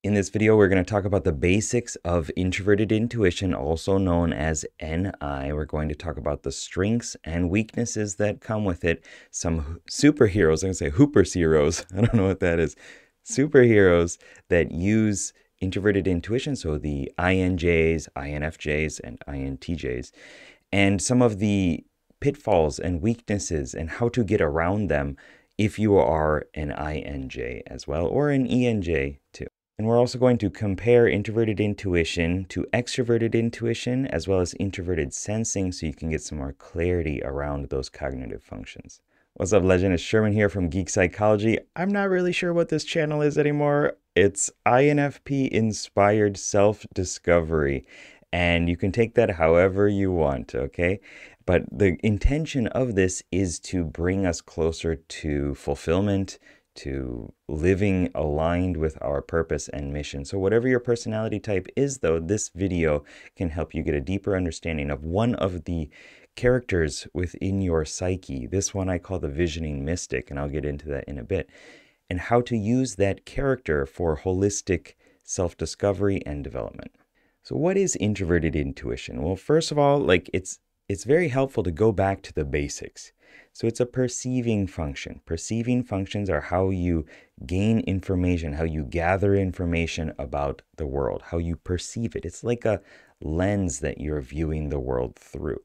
In this video, we're going to talk about the basics of introverted intuition, also known as NI. We're going to talk about the strengths and weaknesses that come with it. Some superheroes, I'm going to say hoopers heroes. I don't know what that is. Superheroes that use introverted intuition. So the INJs, INFJs, and INTJs. And some of the pitfalls and weaknesses and how to get around them if you are an INJ as well, or an ENJ too. And we're also going to compare introverted intuition to extroverted intuition, as well as introverted sensing, so you can get some more clarity around those cognitive functions. What's up, legend? It's Sherman here from Geek Psychology. I'm not really sure what this channel is anymore. It's INFP-inspired self-discovery, and you can take that however you want, okay? But the intention of this is to bring us closer to fulfillment, to living aligned with our purpose and mission. So whatever your personality type is, though, this video can help you get a deeper understanding of one of the characters within your psyche. This one I call the visioning mystic, and I'll get into that in a bit, and how to use that character for holistic self-discovery and development. So what is introverted intuition? Well, first of all, it's very helpful to go back to the basics. So it's a perceiving function. Perceiving functions are how you gain information, how you gather information about the world, how you perceive it. It's like a lens that you're viewing the world through.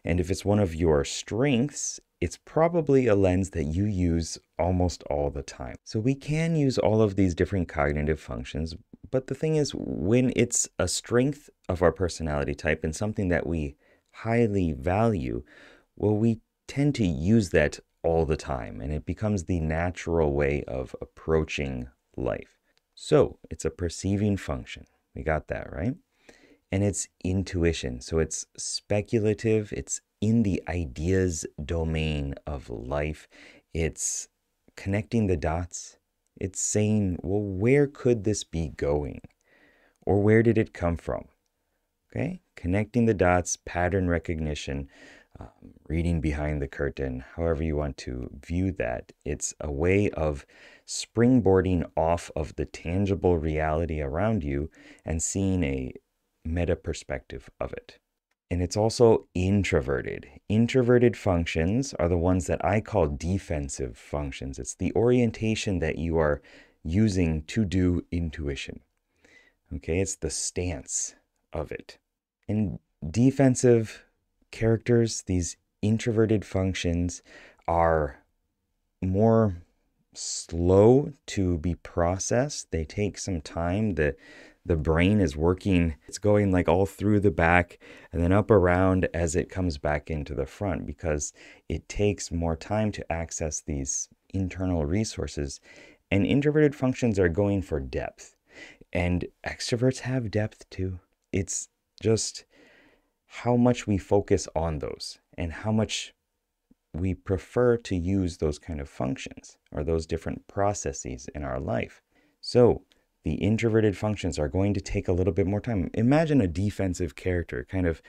And if it's one of your strengths, it's probably a lens that you use almost all the time. So we can use all of these different cognitive functions, but the thing is, when it's a strength of our personality type and something that we highly value, well, we tend to use that all the time, and it becomes the natural way of approaching life. So it's a perceiving function. We got that, right? And it's intuition. So it's speculative. It's in the ideas domain of life. It's connecting the dots. It's saying, well, where could this be going? Or where did it come from? Okay? Connecting the dots, pattern recognition, reading behind the curtain, however you want to view that. It's a way of springboarding off of the tangible reality around you and seeing a meta perspective of it. And it's also introverted. Introverted functions are the ones that I call defensive functions. It's the orientation that you are using to do intuition. Okay, it's the stance of it. And defensive characters, these introverted functions, are more slow to be processed. They take some time. The brain is working. It's going like all through the back and then up around as it comes back into the front, because it takes more time to access these internal resources. And introverted functions are going for depth. And extroverts have depth too. It's just how much we focus on those and how much we prefer to use those kind of functions or those different processes in our life. So the introverted functions are going to take a little bit more time. Imagine a defensive character kind of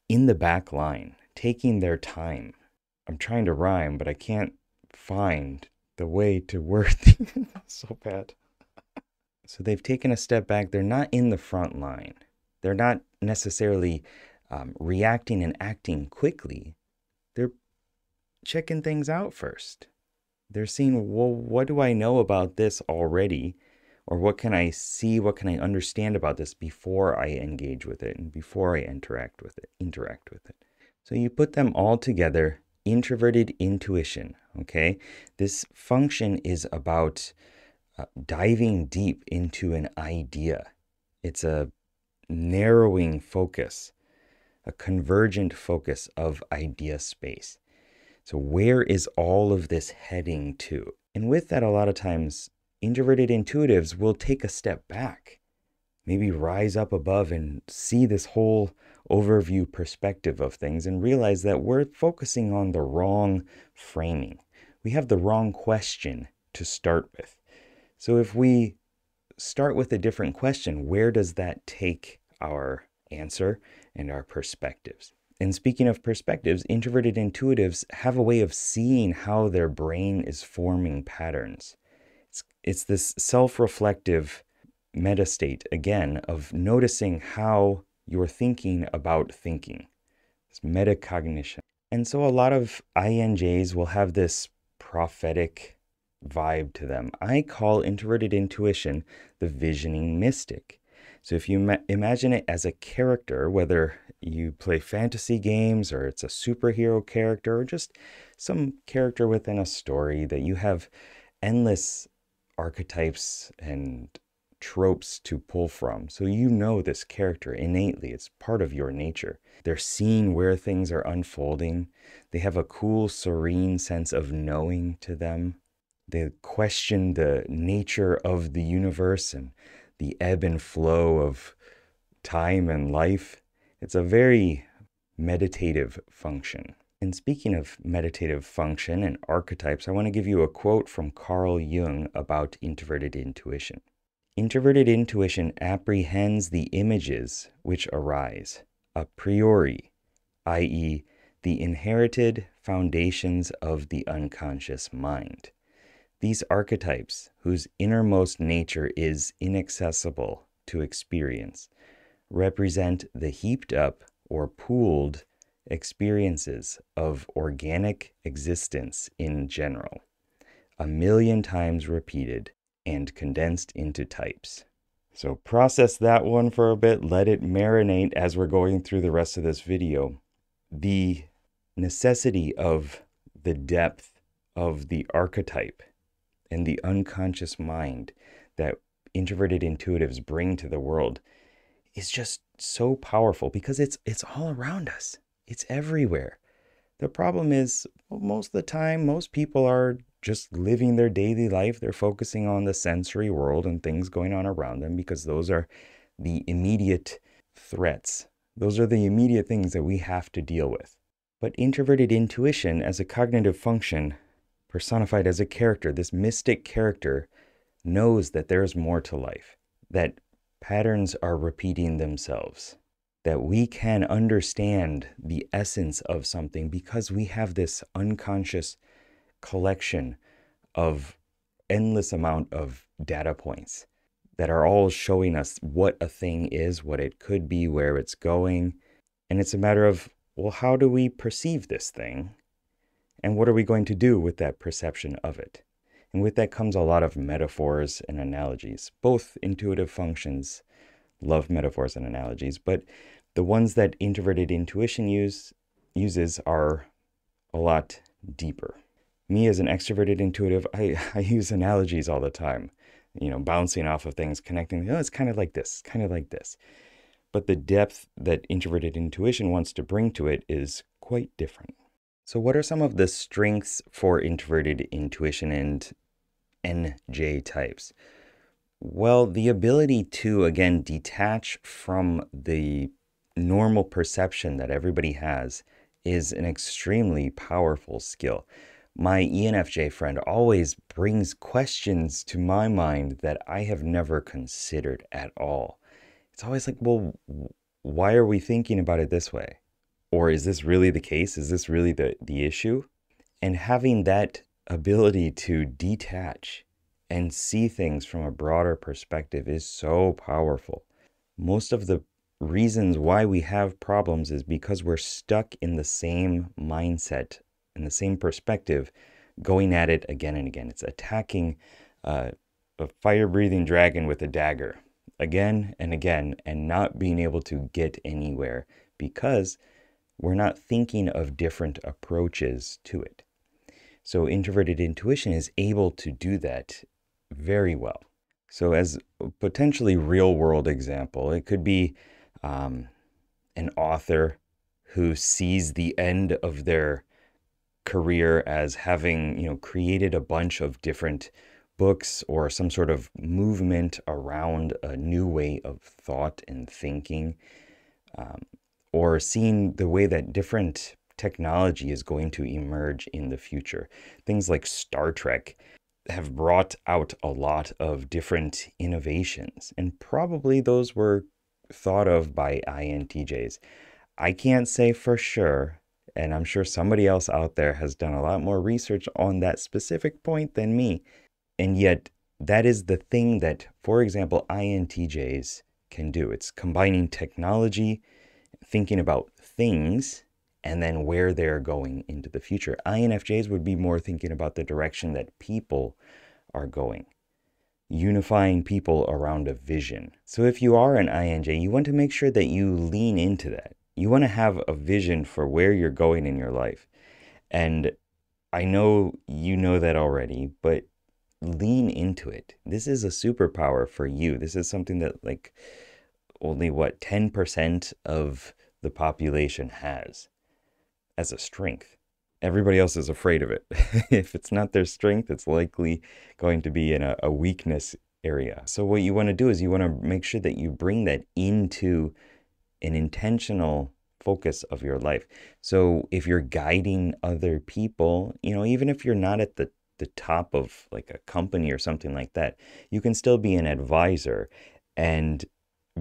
in the back line, taking their time. I'm trying to rhyme, but I can't find the way to word things. So bad. So they've taken a step back. They're not in the front line. They're not necessarily reacting and acting quickly. They're checking things out first. They're seeing, well, what do I know about this already? Or what can I see? What can I understand about this before I engage with it and before I interact with it? So you put them all together, introverted intuition, okay? This function is about diving deep into an idea. It's a narrowing focus, a convergent focus of idea space. So where is all of this heading to? And with that, a lot of times, introverted intuitives will take a step back, maybe rise up above and see this whole overview perspective of things and realize that we're focusing on the wrong framing. We have the wrong question to start with. So if we start with a different question, where does that take our answer and our perspectives? And speaking of perspectives, introverted intuitives have a way of seeing how their brain is forming patterns. It's this self-reflective meta state, again, of noticing how you're thinking about thinking. It's metacognition. And so a lot of INJs will have this prophetic vibe to them. I call introverted intuition the visioning mystic. So if you imagine it as a character, whether you play fantasy games or it's a superhero character or just some character within a story, that you have endless archetypes and tropes to pull from. So you know this character innately. It's part of your nature. They're seeing where things are unfolding. They have a cool, serene sense of knowing to them. They question the nature of the universe and the ebb and flow of time and life. It's a very meditative function. And speaking of meditative function and archetypes, I want to give you a quote from Carl Jung about introverted intuition. Introverted intuition apprehends the images which arise a priori, i.e., the inherited foundations of the unconscious mind. These archetypes, whose innermost nature is inaccessible to experience, represent the heaped up or pooled experiences of organic existence in general, a million times repeated and condensed into types. So process that one for a bit, let it marinate as we're going through the rest of this video. The necessity of the depth of the archetype and the unconscious mind that introverted intuitives bring to the world is just so powerful because it's all around us. It's everywhere. The problem is, well, most of the time, most people are just living their daily life. They're focusing on the sensory world and things going on around them because those are the immediate threats. Those are the immediate things that we have to deal with. But introverted intuition as a cognitive function, personified as a character, this mystic character, knows that there's more to life, that patterns are repeating themselves, that we can understand the essence of something because we have this unconscious collection of endless amount of data points that are all showing us what a thing is, what it could be, where it's going. And it's a matter of, well, how do we perceive this thing? And what are we going to do with that perception of it? And with that comes a lot of metaphors and analogies. Both intuitive functions love metaphors and analogies, but the ones that introverted intuition uses are a lot deeper. Me as an extroverted intuitive, I use analogies all the time, bouncing off of things, connecting. Oh, it's kind of like this, kind of like this. But the depth that introverted intuition wants to bring to it is quite different. So what are some of the strengths for introverted intuition and NJ types? Well, the ability to, again, detach from the normal perception that everybody has is an extremely powerful skill. My ENFJ friend always brings questions to my mind that I have never considered at all. It's always like, well, why are we thinking about it this way? Or is this really the case? Is this really the issue? And having that ability to detach and see things from a broader perspective is so powerful. Most of the reasons why we have problems is because we're stuck in the same mindset, in the same perspective, going at it again and again. It's attacking a fire-breathing dragon with a dagger again and again and not being able to get anywhere because we're not thinking of different approaches to it. So introverted intuition is able to do that very well. So as a potentially real-world example, it could be an author who sees the end of their career as having, created a bunch of different books or some sort of movement around a new way of thought and thinking, or seeing the way that different technology is going to emerge in the future. Things like Star Trek have brought out a lot of different innovations, and probably those were thought of by INTJs. I can't say for sure, and I'm sure somebody else out there has done a lot more research on that specific point than me. And yet, that is the thing that, for example, INTJs can do. It's combining technology, thinking about things, and then where they're going into the future. INFJs would be more thinking about the direction that people are going, unifying people around a vision. So if you are an INJ, you want to make sure that you lean into that. You want to have a vision for where you're going in your life. And I know you know that already, but lean into it. This is a superpower for you. This is something that like only 10% of the population has as a strength. Everybody else is afraid of it. If it's not their strength, it's likely going to be in a weakness area. So what you want to do is you want to make sure that you bring that into an intentional focus of your life. So if you're guiding other people, even if you're not at the top of like a company or something like that, you can still be an advisor, and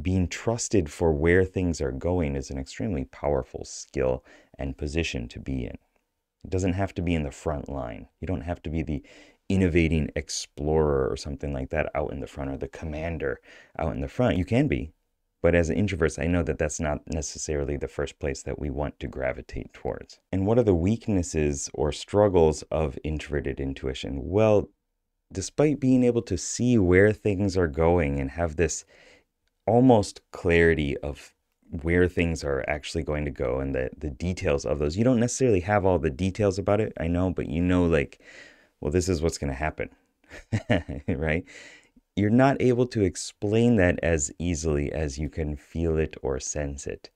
being trusted for where things are going is an extremely powerful skill and position to be in. It doesn't have to be in the front line. You don't have to be the innovating explorer or something like that out in the front, or the commander out in the front. You can be, but as introverts, I know that that's not necessarily the first place that we want to gravitate towards. And what are the weaknesses or struggles of introverted intuition? Well, despite being able to see where things are going and have this almost clarity of where things are actually going to go and the details of those, you don't necessarily have all the details about it, I know, but like, well, this is what's going to happen, right? You're not able to explain that as easily as you can feel it or sense it.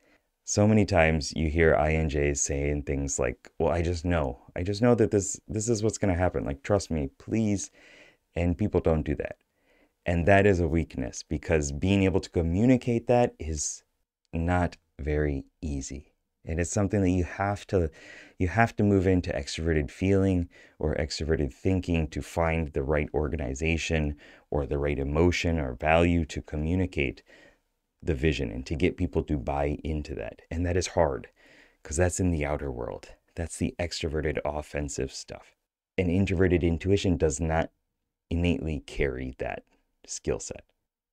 So many times you hear INJs saying things like, well, I just know that this is what's going to happen. Like, trust me, please. And people don't do that. And that is a weakness, because being able to communicate that is not very easy. It is something that you have to move into extroverted feeling or extroverted thinking to find the right organization or the right emotion or value to communicate the vision and to get people to buy into that. And that is hard, because that's in the outer world. That's the extroverted offensive stuff. And introverted intuition does not innately carry that skill set.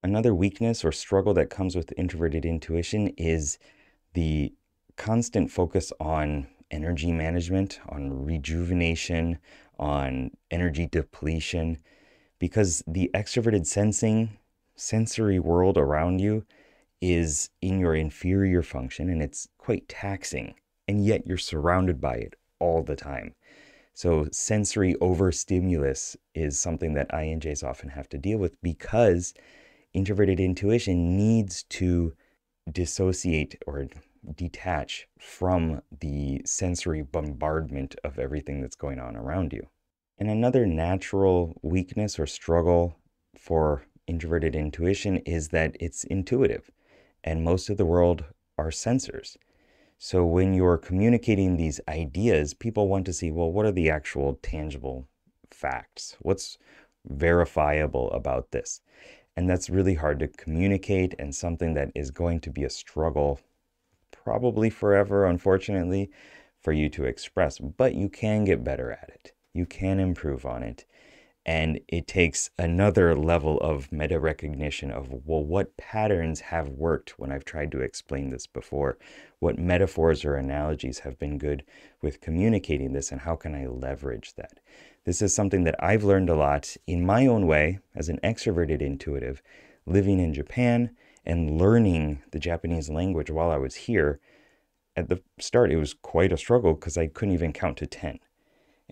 Another weakness or struggle that comes with introverted intuition is the constant focus on energy management, on rejuvenation, on energy depletion, because the extroverted sensory world around you is in your inferior function, and it's quite taxing, and yet you're surrounded by it all the time. So sensory overstimulus is something that INJs often have to deal with, because introverted intuition needs to dissociate or detach from the sensory bombardment of everything that's going on around you. And another natural weakness or struggle for introverted intuition is that it's intuitive, and most of the world are sensors. So when you're communicating these ideas, people want to see, well, what are the actual tangible facts? What's verifiable about this? And that's really hard to communicate, and something that is going to be a struggle probably forever, unfortunately, for you to express. But you can get better at it. You can improve on it. And it takes another level of meta recognition of, well, what patterns have worked when I've tried to explain this before? What metaphors or analogies have been good with communicating this, and how can I leverage that? This is something that I've learned a lot in my own way as an extroverted intuitive, living in Japan and learning the Japanese language while I was here. At the start, it was quite a struggle because I couldn't even count to 10.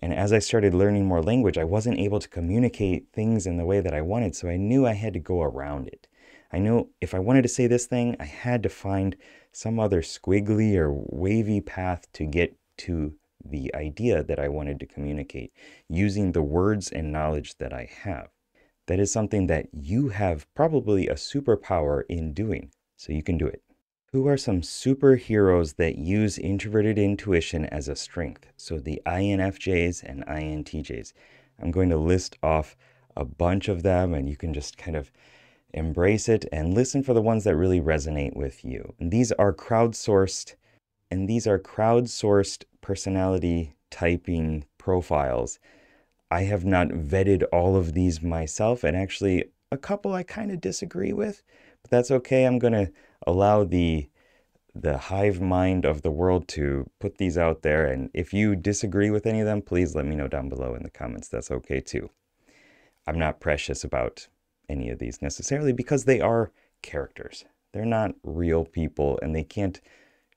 And as I started learning more language, I wasn't able to communicate things in the way that I wanted, so I knew I had to go around it. I knew if I wanted to say this thing, I had to find some other squiggly or wavy path to get to the idea that I wanted to communicate, using the words and knowledge that I have. That is something that you have probably a superpower in doing, so you can do it. Who are some superheroes that use introverted intuition as a strength? So the INFJs and INTJs. I'm going to list off a bunch of them, and you can just kind of embrace it and listen for the ones that really resonate with you. And these are crowdsourced personality typing profiles I have not vetted all of these myself, and actually a couple I kind of disagree with, but that's okay. I'm going to allow the hive mind of the world to put these out there, and if you disagree with any of them, please let me know down below in the comments. That's okay too. I'm not precious about any of these necessarily because they are characters. They're not real people, and they can't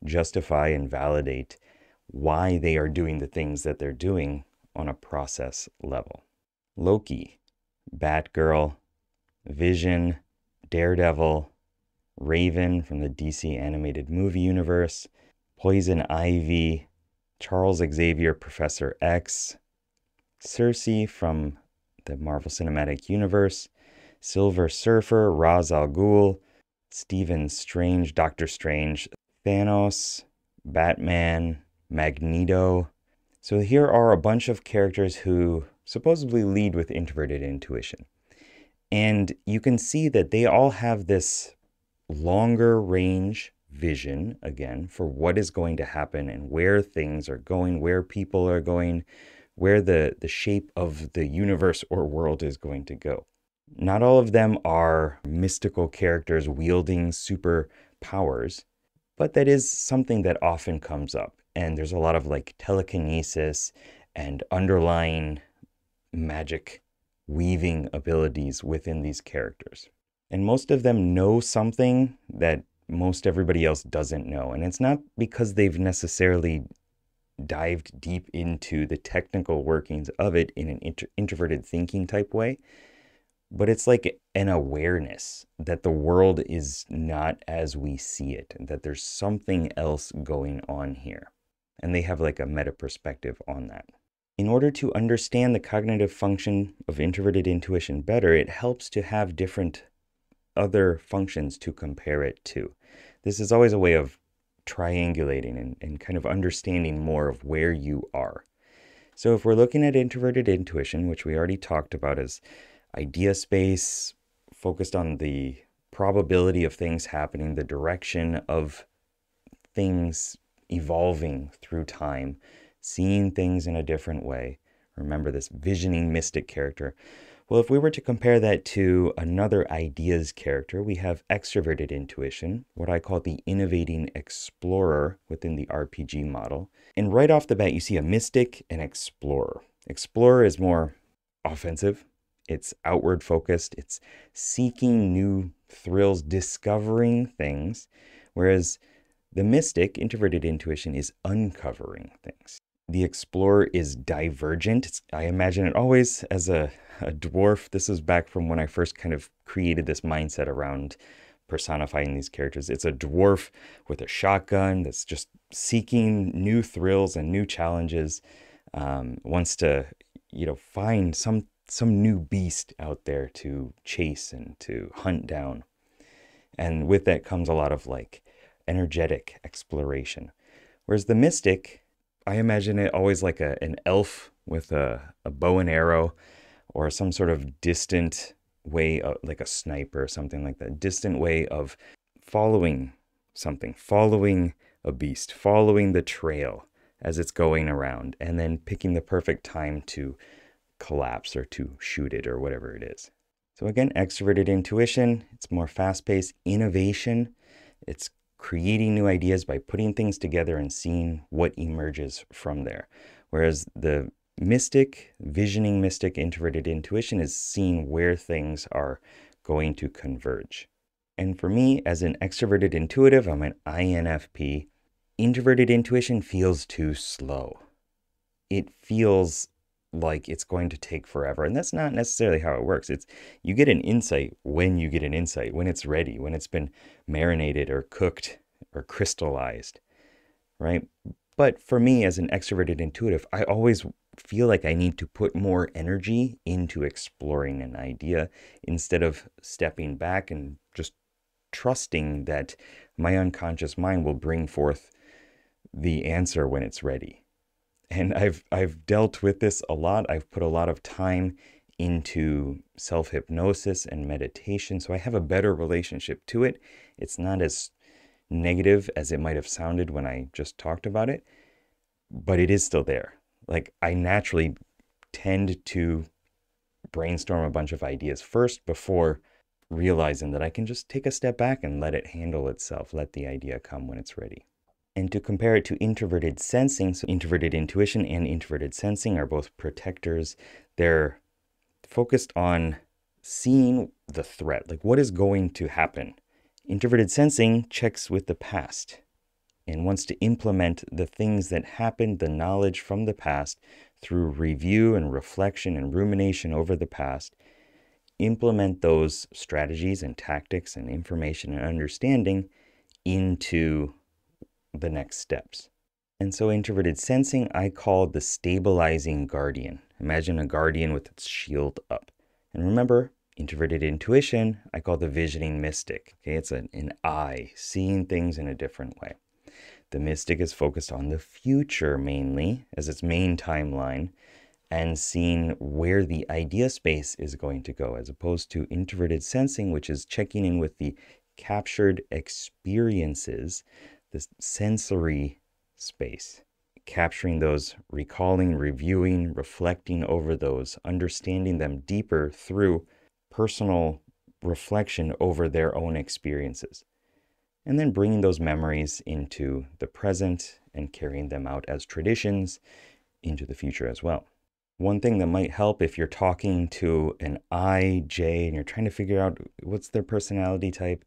justify and validate why they are doing the things that they're doing on a process level. Loki, Batgirl, Vision, Daredevil, Raven from the DC animated movie universe, Poison Ivy, Charles Xavier, Professor X, Cersei from the Marvel Cinematic Universe, Silver Surfer, Ra's al Ghul, Stephen Strange, Doctor Strange, Thanos, Batman, Magneto. So here are a bunch of characters who supposedly lead with introverted intuition. And you can see that they all have this longer range vision, again, for what is going to happen and where things are going, where people are going, where the shape of the universe or world is going to go. Not all of them are mystical characters wielding superpowers, but that is something that often comes up. And there's a lot of like telekinesis and underlying magic weaving abilities within these characters. And most of them know something that most everybody else doesn't know. And it's not because they've necessarily dived deep into the technical workings of it in an introverted thinking type way, but it's like an awareness that the world is not as we see it, and that there's something else going on here. And they have like a meta perspective on that. In order to understand the cognitive function of introverted intuition better, it helps to have different other functions to compare it to. This is always a way of triangulating and kind of understanding more of where you are. So if we're looking at introverted intuition, which we already talked about as idea space, focused on the probability of things happening, the direction of things evolving through time, seeing things in a different way. Remember this visioning mystic character. Well, if we were to compare that to another ideas character, we have extroverted intuition, what I call the innovating explorer within the RPG model. And right off the bat, you see a mystic and explorer. Explorer is more offensive. It's outward focused. It's seeking new thrills, discovering things. Whereas the mystic, introverted intuition, is uncovering things. The explorer is divergent. I imagine it always as a dwarf. This is back from when I first kind of created this mindset around personifying these characters. It's a dwarf with a shotgun that's just seeking new thrills and new challenges, wants to, find some new beast out there to chase and to hunt down. And with that comes a lot of like energetic exploration. Whereas the mystic, I imagine it always like an elf with a bow and arrow, or some sort of distant way, like a sniper or something like that, distant way of following something, following a beast, following the trail as it's going around, and then picking the perfect time to collapse or to shoot it or whatever it is. So again, extroverted intuition, it's more fast-paced. Innovation, it's creating new ideas by putting things together and seeing what emerges from there. Whereas the mystic, visioning mystic, introverted intuition is seeing where things are going to converge. And for me, as an extroverted intuitive, I'm an INFP, introverted intuition feels too slow. It feels like it's going to take forever. And that's not necessarily how it works. It's you get an insight when you get an insight, when it's ready, when it's been marinated or cooked or crystallized, right? But for me as an extroverted intuitive, I always feel like I need to put more energy into exploring an idea instead of stepping back and just trusting that my unconscious mind will bring forth the answer when it's ready. And I've dealt with this a lot. I've put a lot of time into self-hypnosis and meditation, so I have a better relationship to it. It's not as negative as it might have sounded when I just talked about it, but it is still there. Like I naturally tend to brainstorm a bunch of ideas first before realizing that I can just take a step back and let it handle itself, let the idea come when it's ready. And to compare it to introverted sensing, so introverted intuition and introverted sensing are both protectors. They're focused on seeing the threat, like what is going to happen. Introverted sensing checks with the past and wants to implement the things that happened, the knowledge from the past, through review and reflection and rumination over the past, implement those strategies and tactics and information and understanding into the next steps. And so introverted sensing, I call the stabilizing guardian. Imagine a guardian with its shield up. And remember, introverted intuition, I call the visioning mystic. Okay, it's an eye, seeing things in a different way. The mystic is focused on the future mainly as its main timeline and seeing where the idea space is going to go, as opposed to introverted sensing, which is checking in with the captured experiences, this sensory space, capturing those, recalling, reviewing, reflecting over those, understanding them deeper through personal reflection over their own experiences, and then bringing those memories into the present and carrying them out as traditions into the future as well. One thing that might help if you're talking to an IJ and you're trying to figure out what's their personality type,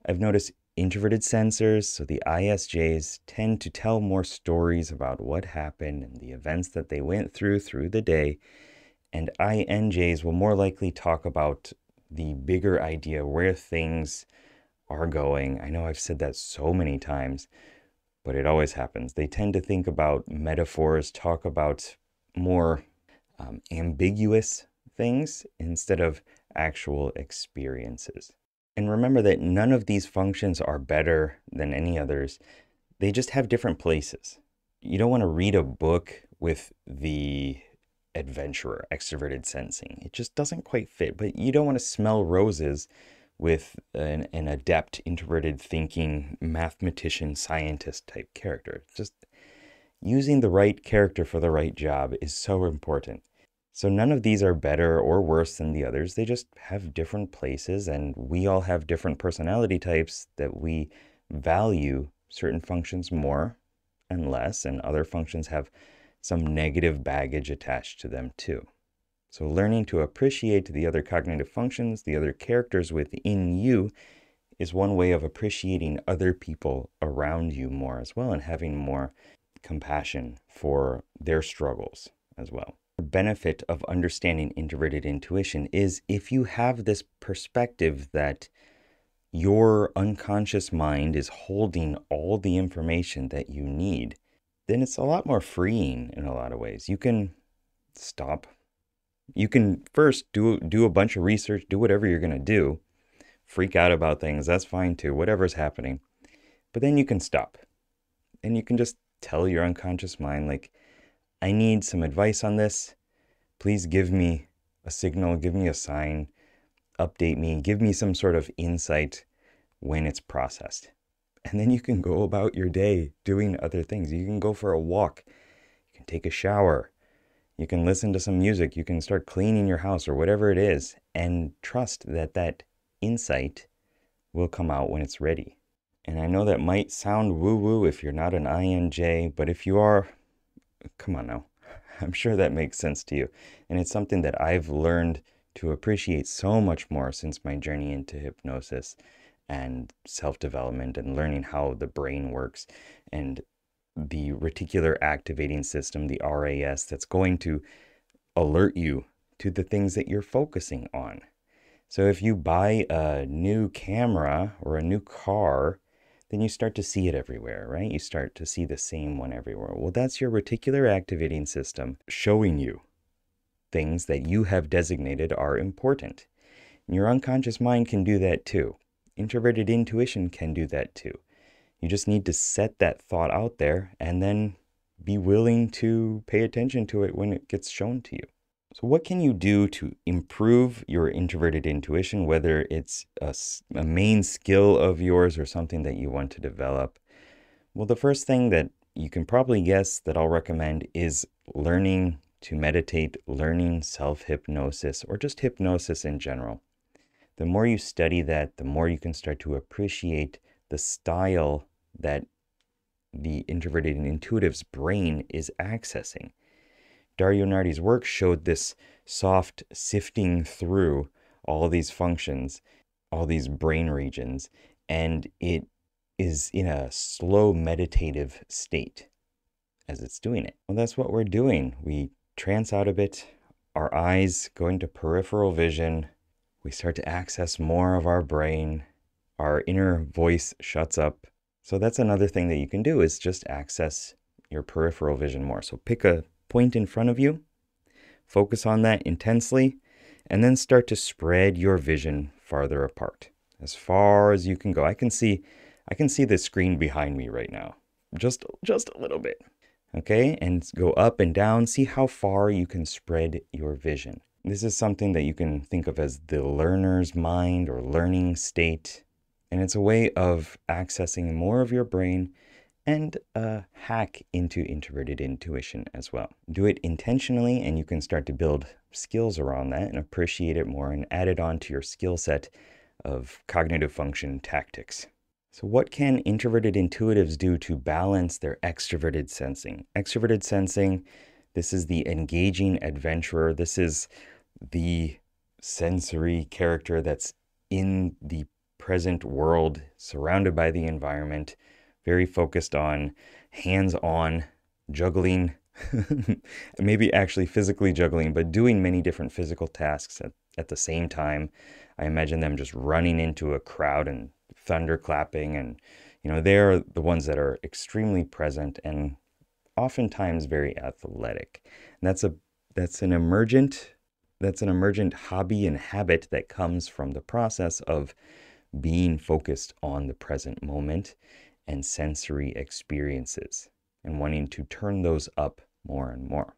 I've noticed introverted sensors, so the ISJs, tend to tell more stories about what happened and the events that they went through the day, and INJs will more likely talk about the bigger idea, where things are going. I know I've said that so many times, but it always happens. They tend to think about metaphors, talk about more ambiguous things instead of actual experiences. And remember that none of these functions are better than any others. They just have different places. You don't want to read a book with the adventurer, extroverted sensing. It just doesn't quite fit. But you don't want to smell roses with an adept, introverted thinking, mathematician, scientist type character. Just using the right character for the right job is so important. So none of these are better or worse than the others. They just have different places, and we all have different personality types that we value certain functions more and less, and other functions have some negative baggage attached to them too. So learning to appreciate the other cognitive functions, the other characters within you, is one way of appreciating other people around you more as well, and having more compassion for their struggles as well. The benefit of understanding introverted intuition is if you have this perspective that your unconscious mind is holding all the information that you need, then it's a lot more freeing in a lot of ways. You can stop. You can first do a bunch of research, do whatever you're going to do, freak out about things, that's fine too, whatever's happening. But then you can stop. And you can just tell your unconscious mind, like, I need some advice on this. Please give me a signal, give me a sign, update me, give me some sort of insight when it's processed. And then you can go about your day doing other things. You can go for a walk. You can take a shower. You can listen to some music. You can start cleaning your house or whatever it is, and trust that that insight will come out when it's ready. And I know that might sound woo-woo if you're not an INJ, but if you are, come on now. I'm sure that makes sense to you. And it's something that I've learned to appreciate so much more since my journey into hypnosis and self-development and learning how the brain works and the reticular activating system, the RAS, that's going to alert you to the things that you're focusing on. So if you buy a new camera or a new car, then you start to see it everywhere, right? You start to see the same one everywhere. Well, that's your reticular activating system showing you things that you have designated are important. And your unconscious mind can do that too. Introverted intuition can do that too. You just need to set that thought out there and then be willing to pay attention to it when it gets shown to you. So what can you do to improve your introverted intuition, whether it's a main skill of yours or something that you want to develop? Well, the first thing that you can probably guess that I'll recommend is learning to meditate, learning self-hypnosis, or just hypnosis in general. The more you study that, the more you can start to appreciate the style that the introverted and intuitive's brain is accessing. Dario Nardi's work showed this soft sifting through all these functions, all these brain regions, and it is in a slow meditative state as it's doing it. Well, that's what we're doing. We trance out a bit, our eyes go into peripheral vision, we start to access more of our brain, our inner voice shuts up. So that's another thing that you can do, is just access your peripheral vision more. So pick a point in front of you, focus on that intensely, and then start to spread your vision farther apart, as far as you can go. I can see the screen behind me right now, just a little bit. Okay, and go up and down, see how far you can spread your vision. This is something that you can think of as the learner's mind or learning state. And it's a way of accessing more of your brain and a hack into introverted intuition as well. Do it intentionally, and you can start to build skills around that and appreciate it more and add it on to your skill set of cognitive function tactics. So what can introverted intuitives do to balance their extroverted sensing? Extroverted sensing, this is the engaging adventurer. This is the sensory character that's in the present world, surrounded by the environment, very focused on hands-on juggling, maybe actually physically juggling, but doing many different physical tasks at the same time. I imagine them just running into a crowd and thunderclapping, and they're the ones that are extremely present and oftentimes very athletic. And that's an emergent hobby and habit that comes from the process of being focused on the present moment and sensory experiences and wanting to turn those up more and more.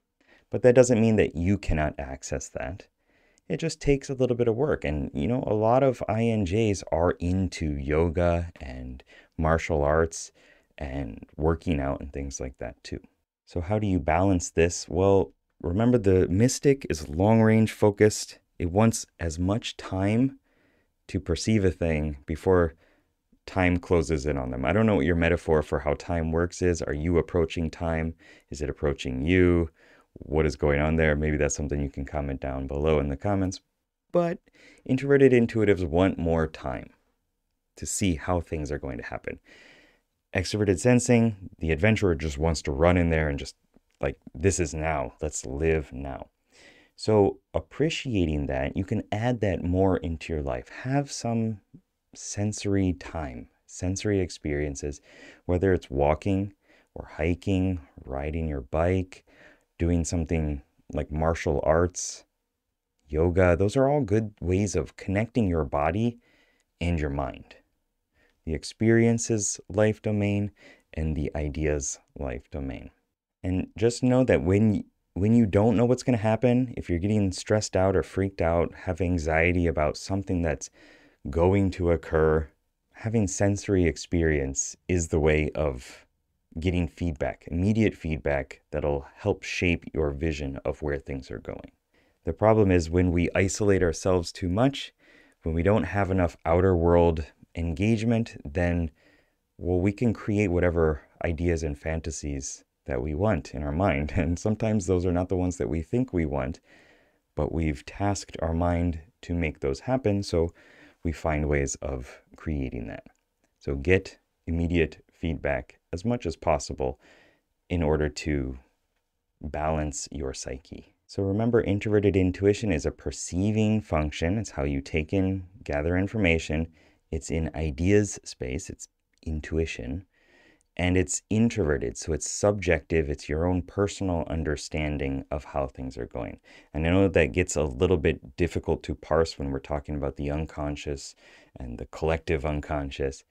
But that doesn't mean that you cannot access that. It just takes a little bit of work. And, a lot of INJs are into yoga and martial arts and working out and things like that too. So how do you balance this? Well, remember, the mystic is long-range focused. It wants as much time to perceive a thing before time closes in on them. I don't know what your metaphor for how time works is. Are you approaching time? Is it approaching you? What is going on there? Maybe that's something you can comment down below in the comments. But introverted intuitives want more time to see how things are going to happen. Extroverted sensing, the adventurer just wants to run in there and just like, this is now. Let's live now. So appreciating that, you can add that more into your life. Have some sensory time, sensory experiences, whether it's walking or hiking, riding your bike, doing something like martial arts, yoga. Those are all good ways of connecting your body and your mind. The experiences life domain and the ideas life domain. And just know that when you don't know what's going to happen, if you're getting stressed out or freaked out, have anxiety about something that's going to occur, having sensory experience is the way of getting feedback, immediate feedback that'll help shape your vision of where things are going. The problem is when we isolate ourselves too much, when we don't have enough outer world engagement, then, we can create whatever ideas and fantasies that we want in our mind. And sometimes those are not the ones that we think we want, but we've tasked our mind to make those happen. So we find ways of creating that. So get immediate feedback as much as possible in order to balance your psyche. So remember, introverted intuition is a perceiving function. It's how you take in, gather information. It's in ideas space. It's intuition. And it's introverted, so it's subjective. It's your own personal understanding of how things are going. And I know that gets a little bit difficult to parse when we're talking about the unconscious and the collective unconscious.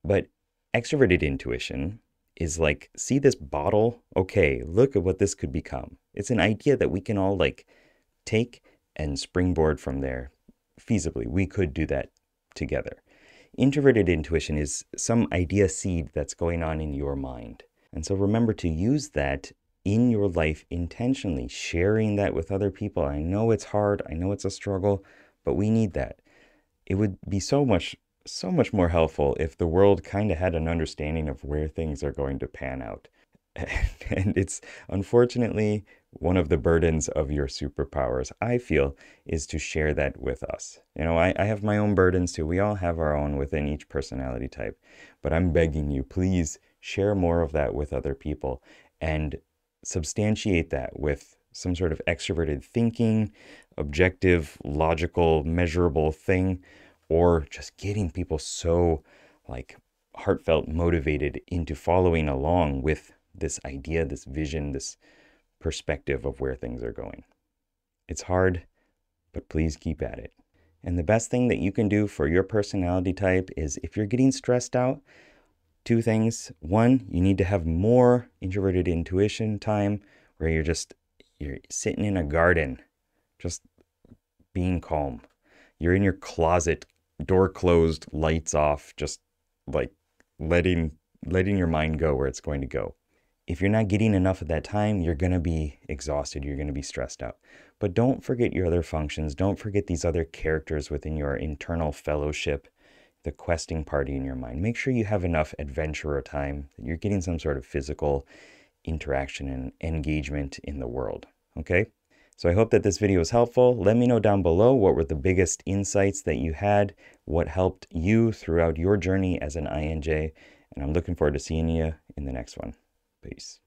But extroverted intuition is like, see this bottle? Okay, look at what this could become. It's an idea that we can all take and springboard from there feasibly. We could do that together. Introverted intuition is some idea seed that's going on in your mind. And so remember to use that in your life intentionally, sharing that with other people. I know it's hard. I know it's a struggle, but we need that. It would be so much more helpful if the world kind of had an understanding of where things are going to pan out. And it's unfortunately one of the burdens of your superpowers, I feel, is to share that with us. I have my own burdens too. We all have our own within each personality type. But I'm begging you, please share more of that with other people and substantiate that with some sort of extroverted thinking, objective, logical, measurable thing, or just getting people so heartfelt motivated into following along with this idea, this vision, this perspective of where things are going. It's hard, but please keep at it. And the best thing that you can do for your personality type is, if you're getting stressed out, two things. One, you need to have more introverted intuition time where you're sitting in a garden, just being calm. You're in your closet, door closed, lights off, just letting your mind go where it's going to go. If you're not getting enough of that time, you're going to be exhausted. You're going to be stressed out. But don't forget your other functions. Don't forget these other characters within your internal fellowship, the questing party in your mind. Make sure you have enough adventurer time, that you're getting some sort of physical interaction and engagement in the world. Okay? So I hope that this video was helpful. Let me know down below what were the biggest insights that you had, what helped you throughout your journey as an INJ, and I'm looking forward to seeing you in the next one. Peace.